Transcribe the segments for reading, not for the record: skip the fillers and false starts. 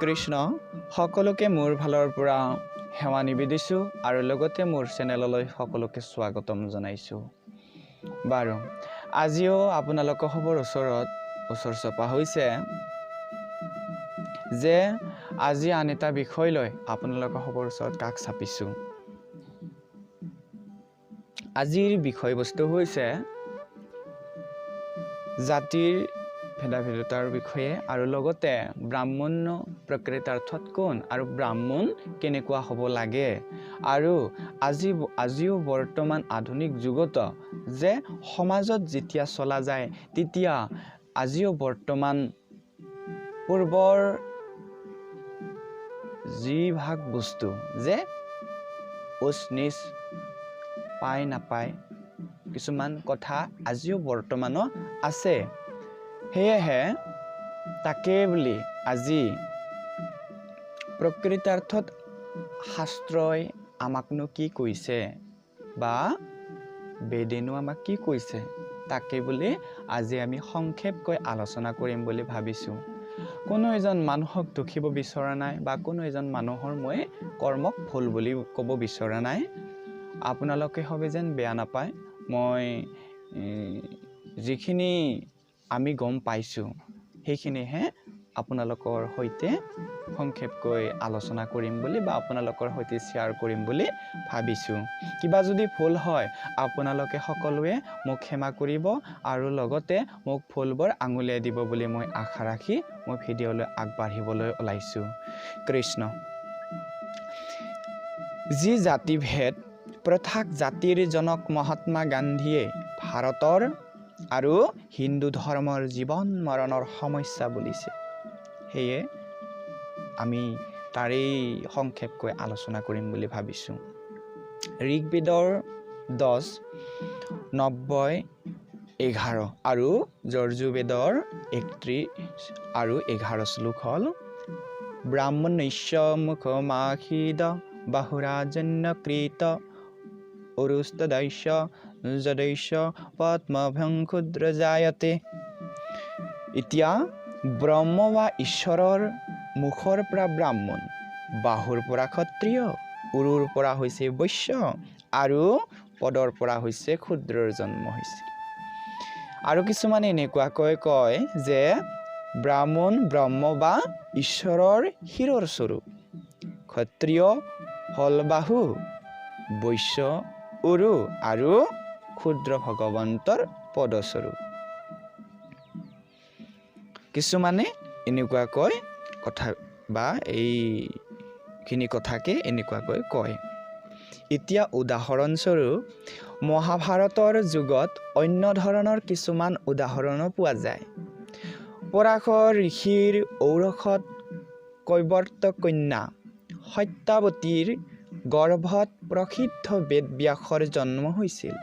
কৃষ্ণ সকলোকে মোৰ ফালৰ পৰা সেৱা নিবেদিছোঁ আৰু লগতে মোৰ চেনেললৈ সকলোকে স্বাগতম জনাইছোঁ। বাৰু আজিও আপোনালোকৰ খবৰ ওচৰ চপা হৈছে যে আজি আন এটা বিষয় লৈ আপোনালোকৰ খবৰ ওচৰত কাষ চাপিছোঁ। আজিৰ বিষয়বস্তু হৈছে জাতিৰ ভেদাভেদতাৰ বিষয়ে আৰু লগতে ব্ৰাহ্মণ প্ৰকৃতাৰ্থত কোন আৰু ব্ৰাহ্মণ কেনেকুৱা হ'ব লাগে আৰু আজিও বৰ্তমান আধুনিক যুগত যে সমাজত যেতিয়া চলা যায় তেতিয়া আজিও বৰ্তমান পূৰ্বৰ যি ভাগ বস্তু যে উচ নিচ পায় নাপায় কিছুমান কথা আজিও বৰ্তমানো আছে। সেয়েহে তাকে বুলি আজি প্ৰকৃতাৰ্থত শাস্ত্ৰই আমাকনো কি কৈছে বা বেদেনো আমাক কি কৈছে তাকে বুলি আজি আমি সংক্ষেপকৈ আলোচনা কৰিম বুলি ভাবিছোঁ। কোনো এজন মানুহক দুখিব বিচৰা নাই বা কোনো এজন মানুহৰ মই কৰ্মক ভুল বুলি ক'ব বিচৰা নাই। আপোনালোকে হবে যেন বেয়া নাপায়। মই যিখিনি আমি গম পাইছোঁ সেইখিনিহে আপোনালোকৰ সৈতে সংক্ষেপকৈ আলোচনা কৰিম বুলি বা আপোনালোকৰ সৈতে শ্বেয়াৰ কৰিম বুলি ভাবিছোঁ। কিবা যদি ভুল হয় আপোনালোকে সকলোৱে মোক ক্ষমা কৰিব আৰু লগতে মোক ভুলবোৰ আঙুলিয়াই দিব বুলি মই আশা ৰাখি মই ভিডিঅ'লৈ আগবাঢ়িবলৈ ওলাইছোঁ। কৃষ্ণ। যি জাতিভেদ প্ৰথাক জাতিৰ জনক মহাত্মা গান্ধীয়ে ভাৰতৰ আৰু হিন্দু ধৰ্মৰ জীৱন মৰণৰ সমস্যা বুলিছে। সেয়ে আমি তাৰেই সংক্ষেপকৈ আলোচনা কৰিম বুলি ভাবিছোঁ। ঋগ্বেদৰ 10:90-11 আৰু যজুৰ্বেদৰ 31 আৰু 11 শ্লোক হ'ল ব্ৰাহ্মণস্য মুখমাখিদ বাহুৰাজন্যকৃত উৰুস্তদস্য যদস্য পদ্মভং ক্ষুদ্ৰ জায়তে। এতিয়া ব্ৰহ্ম বা ঈশ্বৰৰ মুখৰ পৰা ব্ৰাহ্মণ, বাহুৰ পৰা ক্ষত্ৰিয়, উৰুৰ পৰা হৈছে বৈশ্য আৰু পদৰ পৰা হৈছে ক্ষুদ্ৰৰ জন্ম হৈছে। আৰু কিছুমানে এনেকুৱাকৈ কয় যে ব্ৰহ্ম বা ঈশ্বৰৰ শিৰৰ স্বৰূপ, ক্ষত্ৰিয় হল বাহু, বৈশ্য উৰু আৰু ক্ষুদ্ৰ ভগৱন্তৰ পদস্বৰূপ। কিছুমানে এনেকুৱাকৈ কথা বা এইখিনি কথাকে এনেকুৱাকৈ কয়। এতিয়া উদাহৰণস্বৰূপ মহাভাৰতৰ যুগত অন্য ধৰণৰ কিছুমান উদাহৰণো পোৱা যায়। পৰাশৰ ঋষিৰ ঔৰসত কৈৱৰ্ত কন্যা সত্যাৱতীৰ গৰ্ভত প্ৰসিদ্ধ বেদব্যাসৰ জন্ম হৈছিল।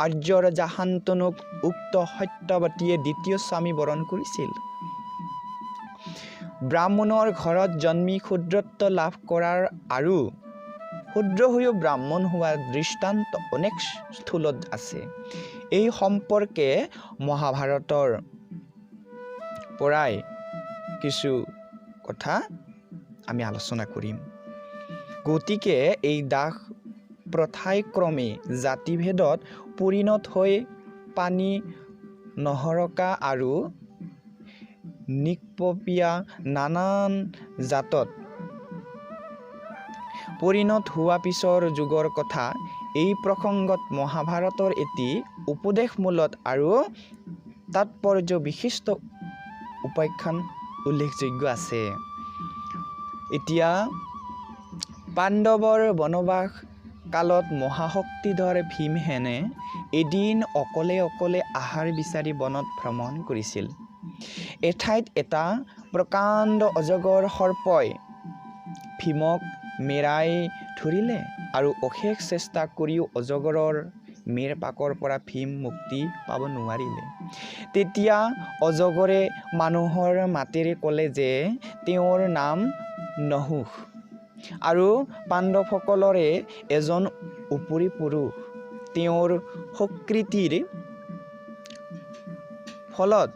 আৰ্যৰ শান্তনুক উক্ত সত্যাৱতীয়ে দ্বিতীয় স্বামী বৰণ কৰিছিল। ব্ৰাহ্মণৰ ঘৰত জন্মি ক্ষুদ্ৰত্ব লাভ কৰাৰ আৰু ক্ষুদ্ৰ হৈও ব্ৰাহ্মণ হোৱাৰ দৃষ্টান্ত অনেক স্থলত আছে। এই সম্পৰ্কে মহাভাৰতৰ পৰাই কিছু কথা আমি আলোচনা কৰিম। গতিকে এই দাস প্ৰথাই ক্ৰমে জাতিভেদত পৰিণত হৈ পানী নহৰকা আৰু নিকপপীয়া নানান জাতত পৰিণত হোৱা পিছৰ যুগৰ কথা। এই প্ৰসংগত মহাভাৰতৰ এটি উপদেশমূলক আৰু তাৎপৰ্য বিশিষ্ট উপাখ্যান উল্লেখযোগ্য আছে। এতিয়া পাণ্ডৱৰ বনবাস কালত মহাশক্তিধৰ ভীমসেনে এদিন অকলে আহাৰ বিচাৰি বনত ভ্ৰমণ কৰিছিল। এঠাইত এটা প্ৰকাণ্ড অজগৰ সৰ্পই ভীমক মেৰাই ধৰিলে আৰু অশেষ চেষ্টা কৰিও অজগৰৰ মেৰ পাকৰ পৰা ভীম মুক্তি পাব নোৱাৰিলে। তেতিয়া অজগৰে মানুহৰ মাতেৰে ক'লে যে তেওঁৰ নাম নহুষ আৰু পাণ্ডৱসকলৰে এজন উপৰি পুৰুষ। তেওঁৰ সুকৃতিৰ ফলত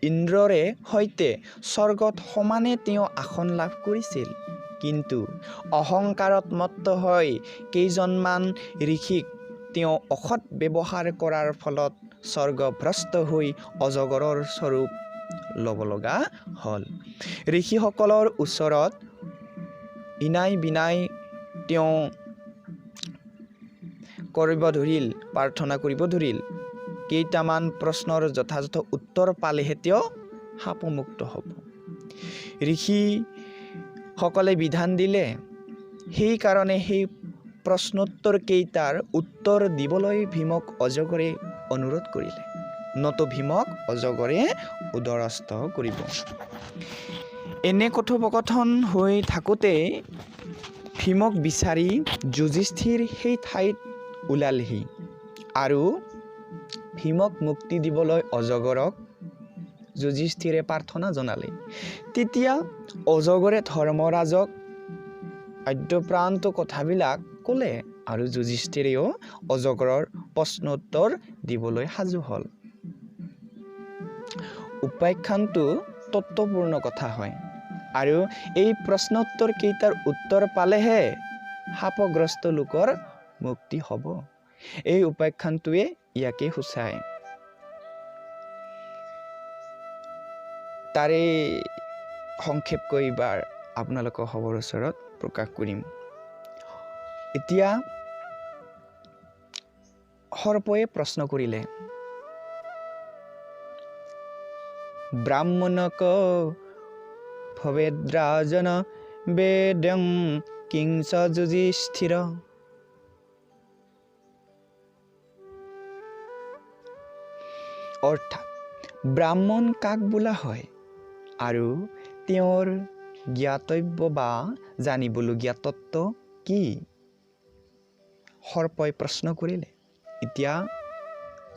ইন্দ্ৰৰে সৈতে স্বৰ্গত সমানে তেওঁ আসন লাভ কৰিছিল। কিন্তু অহংকাৰত মত্ত হৈ কেইজনমান ঋষিক তেওঁ অসৎ ব্যৱহাৰ কৰাৰ ফলত স্বৰ্গভ্ৰষ্ট হৈ অজগৰৰ স্বৰূপ ল'ব লগা হ'ল। ঋষিসকলৰ ওচৰত ইনাই বিনাই তেওঁ প্ৰাৰ্থনা কৰিব ধৰিল। কেইটামান প্ৰশ্নৰ যথাযথ উত্তৰ পালেহে তেওঁ শাপমুক্ত হ'ব। ঋষিসকলে বিধান দিলে, সেইকাৰণে সেই প্ৰশ্নোত্তৰ কেইটাৰ উত্তৰ দিবলৈ ভীমক অজগৰে অনুৰোধ কৰিলে। নতো ভীমক অজগৰে উদৰস্থ কৰিব। এনে কথোপকথন হৈ থাকোঁতে ভীমক বিচাৰি যুধিষ্ঠিৰ সেই ঠাইত ওলালহি আৰু ভীমক মুক্তি দিবলৈ অজগৰক যুধিষ্ঠিৰে প্ৰাৰ্থনা জনালে। তেতিয়া অজগৰে ধৰ্মৰাজক আদ্যপ্ৰান্ত কথাবিলাক ক'লে আৰু যুধিষ্ঠিৰেও অজগৰৰ প্ৰশ্নোত্তৰ দিবলৈ সাজু হ'ল। উপাখ্যানটো তত্ত্বপূৰ্ণ কথা হয় আৰু এই প্ৰশ্নোত্তৰ কেইটাৰ উত্তৰ পালেহে শাপগ্ৰস্ত লোকৰ মুক্তি হ'ব। এই উপাখ্যানটোৱে ইয়াকে সূচায়। তাৰে সংক্ষেপকৈ এইবাৰ আপোনালোকৰ সবৰ ওচৰত প্ৰকাশ কৰিম। এতিয়া সৰ্পয়ে প্ৰশ্ন কৰিলে, ব্ৰাহ্মণক ভৱেদ্ৰাজন বেদং কিংচ যুধিষ্ঠিৰ। অৰ্থাৎ ব্ৰাহ্মণ কাক বোলা হয় আৰু তেওঁৰ জ্ঞাতব্য বা জানিবলগীয়া তত্ত্ব কি? সৰ্পই প্ৰশ্ন কৰিলে। এতিয়া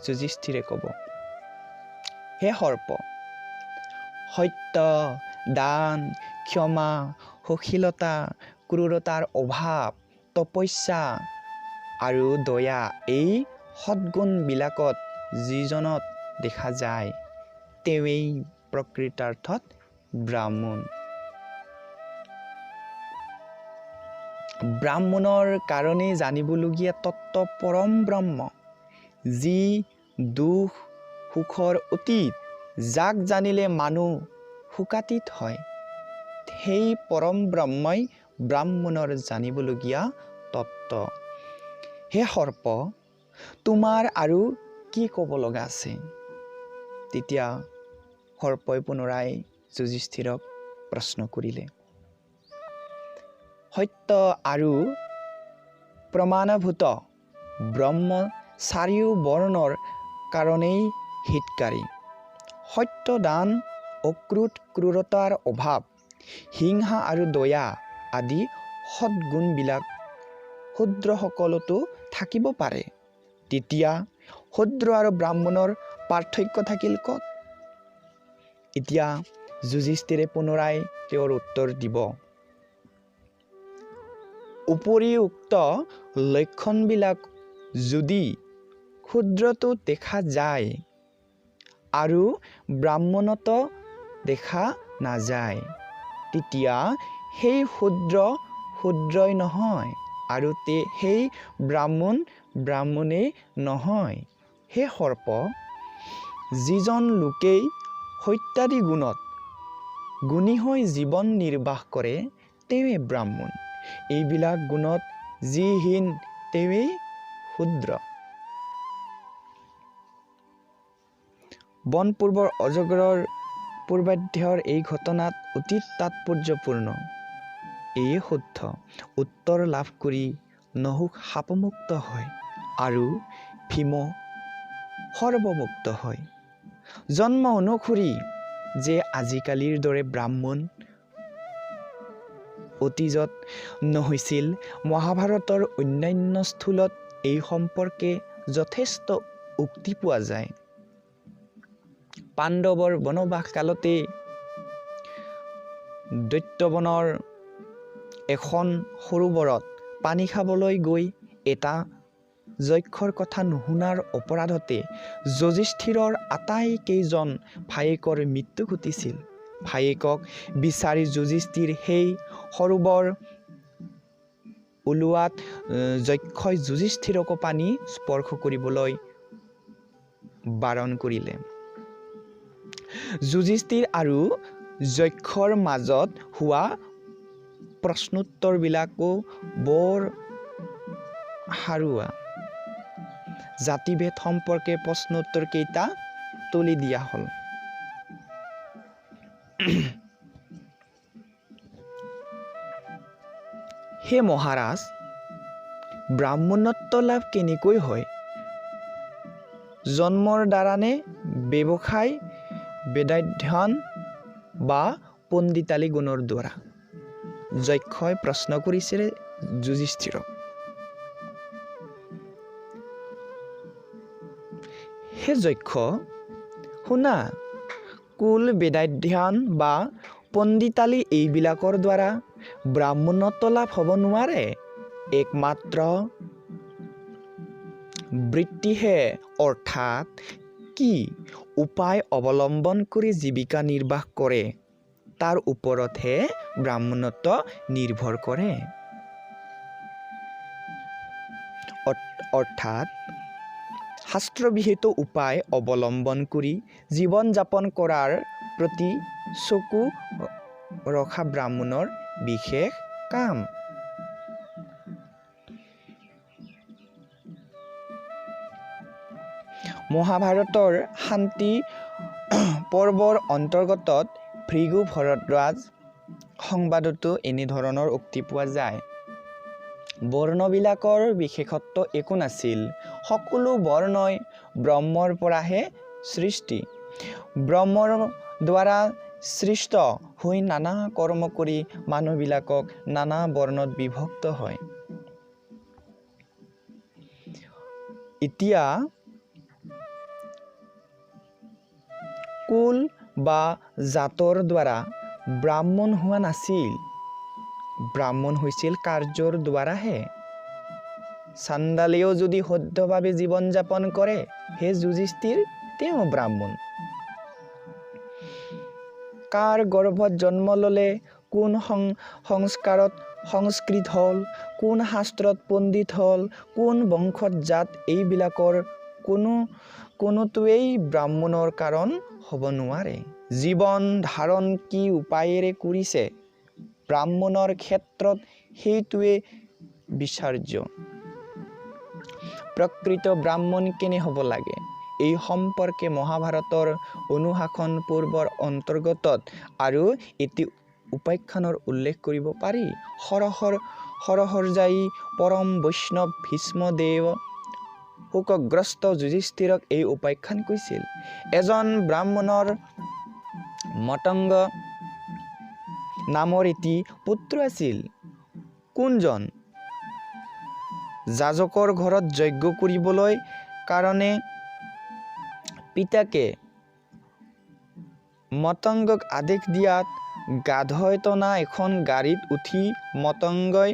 যুধিষ্ঠিৰে ক'ব, হে সৰ্প, সত্য, দান, ক্ষমা, সুশীলতা, ক্ৰূৰতাৰ অভাৱ, তপস্যা আৰু দয়া এই সদ্গুণবিলাকত যিজনত দেখা যায় তেৱেই প্ৰকৃতাৰ্থত ব্ৰাহ্মণ। ব্ৰাহ্মণৰ কাৰণে জানিবলগীয়া তত্ত্ব পৰম ব্ৰহ্ম, যি দুখ সুখৰ অতীত, যাক জানিলে মানুহ শোকাতীত হয়। সেই পৰম ব্ৰহ্মই ব্ৰাহ্মণৰ জানিবলগীয়া তত্ত্ব। হে সৰ্প, তোমাৰ আৰু কি ক'ব লগা আছে? তেতিয়া সৰ্পই পুনৰাই যুধিষ্ঠিৰক প্ৰশ্ন কৰিলে। সত্য আৰু প্ৰমাণভূত ব্ৰহ্ম চাৰিও বৰ্ণৰ কাৰণেই হিতকাৰী। সত্য, দান, অক্ৰোধ, ক্ৰূৰতাৰ অভাৱ, হিংসা আৰু দয়া আদি সদ্গুণবিলাক শূদ্ৰসকলতো থাকিব পাৰে। তেতিয়া শূদ্ৰ আৰু ব্ৰাহ্মণৰ পাৰ্থক্য থাকিল ক'ত? এতিয়া যুধিষ্ঠিৰে পুনৰাই তেওঁৰ উত্তৰ দিব। উপৰিউক্ত লক্ষণবিলাক যদি শূদ্ৰতো দেখা যায় আৰু ব্ৰাহ্মণতো দেখা নাযায়, তেতিয়া সেই শূদ্ৰ শূদ্ৰই নহয় আৰু সেই ব্ৰাহ্মণ ব্ৰাহ্মণেই নহয়। হে সৰ্প, যিজন লোকেই সত্যাদি গুণত গুণী হৈ জীৱন নিৰ্বাহ কৰে তেৱেই ব্ৰাহ্মণ। এইবিলাক গুণত যি হীন তেৱেই শূদ্ৰ। বনপূৰ্বৰ অজগৰৰ পূৰ্বাধ্যায়ৰ এই ঘটনাত অতীত তাৎপৰ্যপূৰ্ণ। এয়ে শুদ্ধ উত্তৰ লাভ কৰি নহুক শাপমুক্ত হয় আৰু ভীম সৰ্বমুক্ত হয়। জন্ম অনুসৰি যে আজিকালিৰ দৰে ব্ৰাহ্মণ অতীজত নহৈছিল, মহাভাৰতৰ অন্যান্য স্থলত এই সম্পৰ্কে যথেষ্ট উক্তি পোৱা যায়। পাণ্ডৱৰ বনবাস কালতে দৈত্যবনৰ এখন সৰোবৰত পানী খাবলৈ গৈ এটা যক্ষৰ কথা নুশুনাৰ অপৰাধতে যুধিষ্ঠিৰৰ আটাইকেইজন ভায়েকৰ মৃত্যু ঘটিছিল। ভায়েকক বিচাৰি যুধিষ্ঠিৰ সেই সৰোবৰ ওলোৱাত যক্ষই যুধিষ্ঠিৰকো পানী স্পৰ্শ কৰিবলৈ বাৰণ কৰিলে। যুধিষ্ঠিৰ আৰু যক্ষৰ মাজত হোৱা প্ৰশ্নোত্তৰবিলাকো বৰ সাৰুৱা। জাতিভেদ সম্পৰ্কে প্ৰশ্নোত্তৰ কেইটা তুলি দিয়া হ'ল। হে মহাৰাজ, ব্ৰাহ্মণত্ব লাভ কেনেকৈ হয়? জন্মৰ দ্বাৰা নে ব্যৱসায়, বেদাধ্যয়ন বা পণ্ডিতালী গুণৰ দ্বাৰা? যক্ষই প্ৰশ্ন কৰিছিল যুধিষ্ঠিৰক। হে যক্ষ, শুনা, কুল, বেদাধ্যয়ন বা পণ্ডিতালী এইবিলাকৰ দ্বাৰা ব্ৰাহ্মণত্ব লাভ হ'ব নোৱাৰে। একমাত্ৰ বৃত্তিহে, অৰ্থাৎ কি উপায় অৱলম্বন কৰি জীৱিকা নিৰ্বাহ কৰে তাৰ ওপৰতহে ব্ৰাহ্মণত্ব নিৰ্ভৰ কৰে। অৰ্থাৎ শাস্ত্ৰবিহিত উপায় অৱলম্বন কৰি জীৱন যাপন কৰাৰ প্ৰতি চকু ৰখা ব্ৰাহ্মণৰ বিশেষ কাম। মহাভাৰতৰ শান্তি পৰ্বৰ অন্তৰ্গত ভৃগু ভৰদ্বাজ সংবাদতো এনেধৰণৰ উক্তি পোৱা যায়। বৰ্ণবিলাকৰ বিশেষত্ব একো নাছিল, সকলো বৰ্ণই ব্ৰহ্মৰ পৰাহে সৃষ্টি। ব্ৰহ্মৰ দ্বাৰা সৃষ্ট হৈ নানা কৰ্ম কৰি মানুহবিলাকক নানা বৰ্ণত বিভক্ত হয়। এতিয়া কুল বা জাতৰ দ্বাৰা ব্ৰাহ্মণ হোৱা নাছিল, ব্ৰাহ্মণ হৈছিল কাৰ্যৰ দ্বাৰাহে। চাণ্ডালেও যদি শুদ্ধভাৱে জীৱন যাপন কৰে, হে যুধিষ্ঠিৰ, তেওঁ ব্ৰাহ্মণ। কাৰ গৰ্ভত জন্ম ল'লে, কোন সংস্কাৰত সংস্কৃত হ'ল, কোন শাস্ত্ৰত পণ্ডিত হ'ল, কোন বংশত জাত, এইবিলাকৰ কোনোটোৱেই ব্ৰাহ্মণৰ কাৰণ হ'ব নোৱাৰে। জীৱন ধাৰণ কি উপায়েৰে কৰিছে, ব্ৰাহ্মণৰ ক্ষেত্ৰত সেইটোৱে বিচাৰ্য। প্ৰকৃত ব্ৰাহ্মণ কেনে হ'ব লাগে, এই সম্পৰ্কে মহাভাৰতৰ অনুশাসন পৰ্বৰ অন্তৰ্গত আৰু এটি উপাখ্যানৰ উল্লেখ কৰিব পাৰি। সৰসৰজাই পৰম বৈষ্ণৱ ভীষ্মদেৱ শোকগ্ৰস্ত যুধিষ্ঠিৰক এই উপাখ্যান কৈছিল। এজন ব্ৰাহ্মণৰ মতংগ নামৰ এটি পুত্ৰ আছিল। কোনজন যাজকৰ ঘৰত যজ্ঞ কৰিবলৈ কাৰণে পিতাকে মতংগক আদেশ দিয়াত গাধই টনা এখন গাড়ীত উঠি মতংগই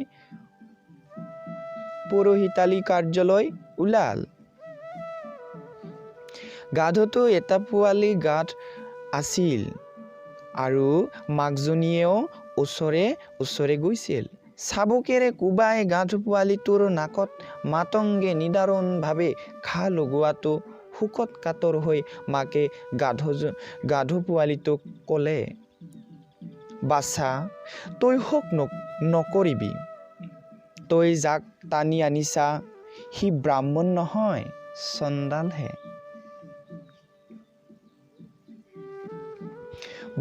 পুৰোহিতালী কাৰ্যলৈ ওলাল। গাধটো এটা পোৱালি গাধ আছিল আৰু মাকজনীয়েও ওচৰে ওচৰে গৈছিল। চাবুকেৰে কোবাই গাধ পোৱালিটোৰ নাকত মাতংগে নিদাৰুণভাৱে ঘা লগোৱাটো শোকত কাতৰ হৈ মাকে গাধ পোৱালিটোক ক'লে, বাছা, তই শোক নকৰিবি, তই যাক টানি আনিছা সি ব্ৰাহ্মণ নহয়, চণ্ডালহে।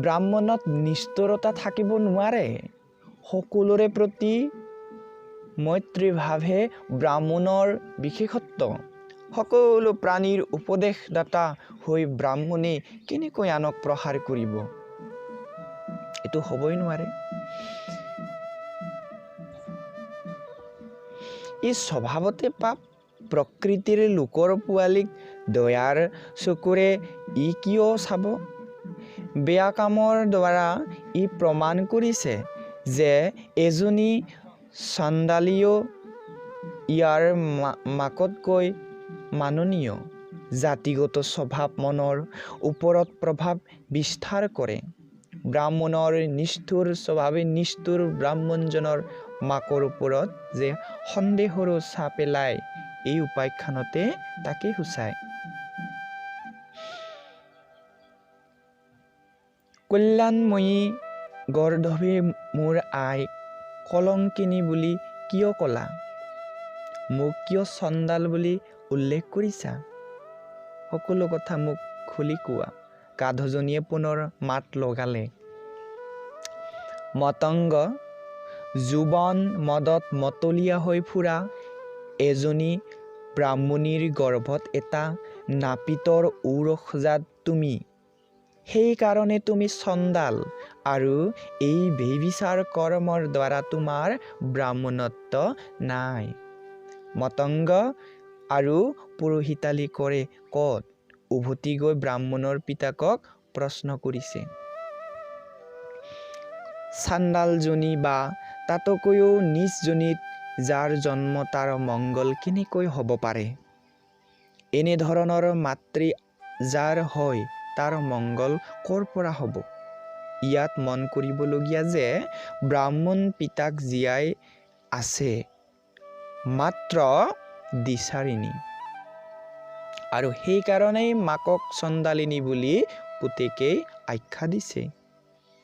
ব্ৰাহ্মণত নিষ্ঠুৰতা থাকিব নোৱাৰে। সকলোৰে প্ৰতি মৈত্ৰীভাৱহে ব্ৰাহ্মণৰ বিশেষত্ব। সকলো প্ৰাণীৰ উপদেশদাতা হৈ ব্ৰাহ্মণে কেনেকৈ আনক প্ৰহাৰ কৰিব, এইটো হ'বই নোৱাৰে। ই স্বভাৱতে পাপ। প্ৰকৃতিৰ লোকৰ পোৱালীক দয়াৰ চকুৰে ই কিয় চাব? বেয়া কামৰ দ্বাৰা ই প্ৰমাণ কৰিছে যে এজনী চণ্ডালীও ইয়াৰ মাকতকৈ মাননীয় জাতিগত স্বভাৱ মনৰ ওপৰত প্ৰভাৱ বিস্তাৰ কৰে। ব্ৰাহ্মণৰ নিষ্ঠুৰ স্বভাৱে নিষ্ঠুৰ ব্ৰাহ্মণজনৰ মাকৰ ওপৰত যে সন্দেহৰো ছাঁ পেলায়, এই উপাখ্যানতে তাকে সূচায়। কল্যাণময়ী গৰ্ধৱে মোৰ আই কলংকিনী বুলি কিয় ক'লা? মোক কিয় চণ্ডাল বুলি উল্লেখ কৰিছা? সকলো কথা মোক খুলি কোৱা। গাধজনীয়ে পুনৰ মাত লগালে। মতংগ, যৌৱন মদত মতলীয়া হৈ ফুৰা এজনী ব্ৰাহ্মণীৰ গৰ্ভত এটা নাপিতৰ ঔৰসজাত তুমি। সেইকাৰণে তুমি চণ্ডাল আৰু এই ব্যভিচাৰ কৰ্মৰ দ্বাৰা তোমাৰ ব্ৰাহ্মণত্ব নাই। মতংগ আৰু পুৰোহিতালি কৰে ক'ত? উভতি গৈ ব্ৰাহ্মণৰ পিতাকক প্ৰশ্ন কৰিছে। চাণ্ডালজনী বা তাতকৈও নীচজনীত যাৰ জন্ম তাৰ মংগল কেনেকৈ হ'ব পাৰে? এনেধৰণৰ মাতৃ যাৰ হয় তাৰ মংগল ক'ৰ পৰা হ'ব? ইয়াত মন কৰিবলগীয়া যে ব্ৰাহ্মণ পিতাক জীয়াই আছে মাত্ৰ দ্বিচাৰিণী, আৰু সেইকাৰণেই মাকক চণ্ডালিনী বুলি পুতেকেই আখ্যা দিছে।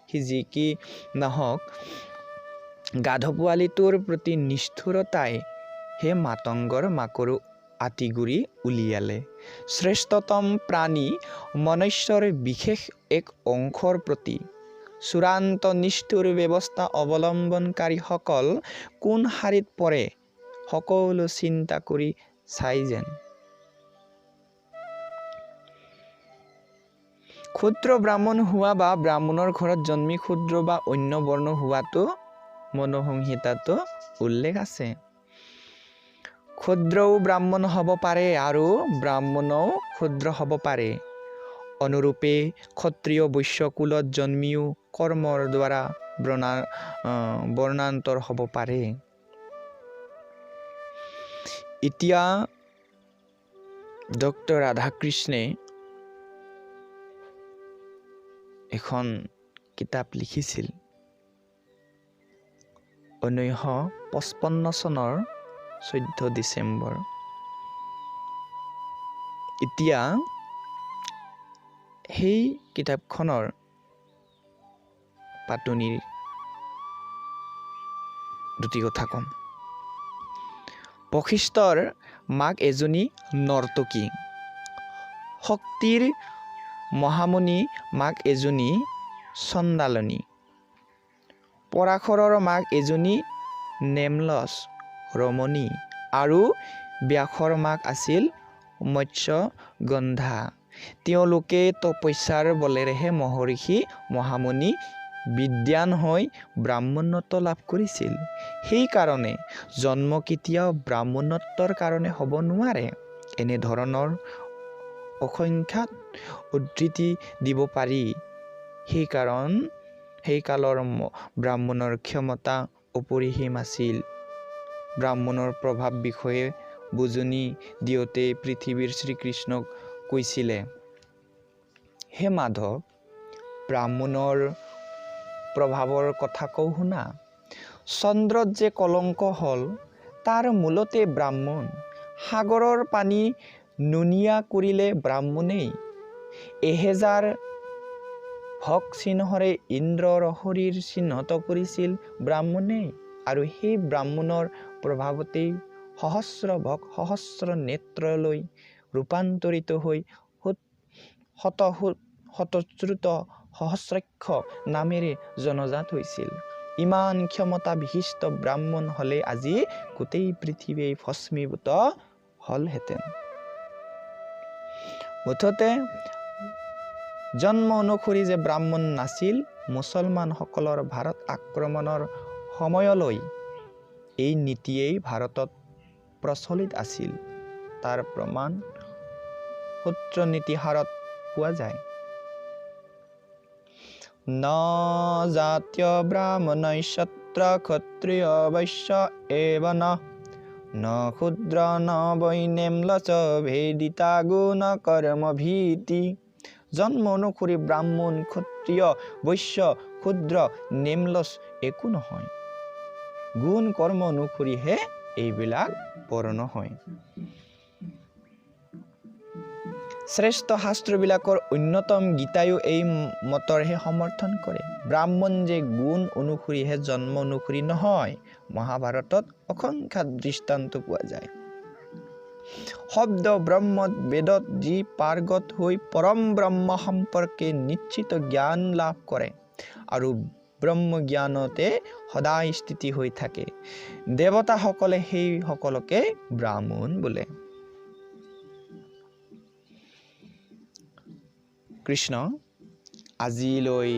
সি যি কি নহওক, গাধ পোৱালিটোৰ প্ৰতি নিষ্ঠুৰতাই হে মাতংগৰ মাকৰো আঁতিগুৰি উলিয়ালে। শ্ৰেষ্ঠতম প্ৰাণী মনুষ্যৰ বিশেষ এক অংশৰ প্ৰতি চূড়ান্ত নিষ্ঠুৰ ব্যৱস্থা অৱলম্বনকাৰীসকল কোন শাৰীত পৰে সকলো চিন্তা কৰি চাই যেন। ক্ষুদ্ৰ ব্ৰাহ্মণ হোৱা বা ব্ৰাহ্মণৰ ঘৰত জন্মি ক্ষুদ্ৰ বা অন্য বৰ্ণ হোৱাটো মনুসংহিতাতো উল্লেখ আছে। ক্ষুদ্ৰও ব্ৰাহ্মণ হ'ব পাৰে আৰু ব্ৰাহ্মণও ক্ষুদ্ৰ হ'ব পাৰে। অনুৰূপে ক্ষত্ৰিয় বৈশ্য কুলত জন্মিও কৰ্মৰ দ্বাৰা বৰ্ণান্তৰ হ'ব পাৰে। এতিয়া ডক্টৰ ৰাধাকৃষ্ণে এখন কিতাপ লিখিছিল 1955 চনৰ 14 ডিচেম্বৰ। এতিয়া সেই কিতাপখনৰ পাতনিৰ দুটি কথা ক'ম। বশিষ্ঠৰ মাক এজনী নৰ্তকী, শক্তিৰ মহামুনি মাক এজনী চণ্ডালনী, পৰাশৰৰ মাক এজনী নেমলছ ৰমণী আৰু ব্যাসৰ মাক আছিল মৎস্যগন্ধা। তেওঁলোকে তপস্যাৰ বলেৰেহে মহৰ্ষি মহামুনি বিদ্বান হৈ ব্ৰাহ্মণত্ব লাভ কৰিছিল। সেইকাৰণে জন্ম কেতিয়াও ব্ৰাহ্মণত্বৰ কাৰণে হ'ব নোৱাৰে। এনেধৰণৰ অসংখ্যাত উদ্ধৃতি দিব পাৰি। সেই কালৰ ব্ৰাহ্মণৰ ক্ষমতা অপৰিসীম আছিল। ব্ৰাহ্মণৰ প্ৰভাৱ বিষয়ে বুজনি দিওঁতে পৃথিৱীৰ শ্ৰীকৃষ্ণক কৈছিলে, হে মাধৱ, ব্ৰাহ্মণৰ প্ৰভাৱৰ কথা কওঁ শুনা। চন্দ্ৰত যে কলংক হ'ল তাৰ মূলতে ব্ৰাহ্মণ। সাগৰৰ পানী নুনিয়া কৰিলে ব্ৰাহ্মণেই। 1000 ভগ চিহ্নৰে ইন্দ্ৰৰ শৰীৰ চিহ্নিত কৰিছিল ব্ৰাহ্মণেই, আৰু সেই ব্ৰাহ্মণৰ প্ৰভাৱতেই সহস্ৰ ভগ সহস্ৰ নেত্ৰলৈ ৰূপান্তৰিত হৈ শতশ্ৰুত সহস্ৰাক্ষ নামেৰে জনজাত হৈছিল। ইমান ক্ষমতা বিশিষ্ট ব্ৰাহ্মণ হ'লে আজি গোটেই পৃথিৱী ভস্মীভূত হ'লহেঁতেন। মুঠতে জন্ম অনুসৰি যে ব্ৰাহ্মণ নাছিল, মুছলমানসকলৰ ভাৰত আক্ৰমণৰ সময়লৈ এই নীতিয়েই ভাৰতত প্ৰচলিত আছিল। তাৰ প্ৰমাণ সূত্ৰনীতিহাৰত পোৱা যায়। ন জাতীয় ব্ৰাহ্মণস্যত্ৰ ক্ষত্ৰিয় বৈশ্য এব ন ন ক্ষুদ্ৰ ন বৈনেমলচ ভেদিতা গুণ কৰ্ম ভীতি। জন্ম অনুসৰি ব্ৰাহ্মণ ক্ষত্ৰিয় বৈশ্য ক্ষুদ্ৰ নেমলচ একো নহয়। গুণ কৰ্ম অনুসৰিহে এইবিলাক বৰ্ণ হয়। শ্ৰেষ্ঠ শাস্ত্ৰবিলাকৰ অন্যতম গীতায়ো এই মতৰহে সমৰ্থন কৰে। ব্ৰাহ্মণ যে গুণ অনুসৰিহে জন্ম অনুসৰি নহয়। মহাভাৰতত অসংখ্য দৃষ্টান্ত পোৱা যায়। শব্দ ব্ৰহ্মত বেদত যি পাৰ্গত হৈ পৰম ব্ৰহ্ম সম্পৰ্কে নিশ্চিত জ্ঞান লাভ কৰে আৰু ব্ৰহ্ম জ্ঞানতে সদায় স্থিতি হৈ থাকে, দেৱতাসকলে সেই সকলকে ব্ৰাহ্মণ বোলে। কৃষ্ণ আজিলৈ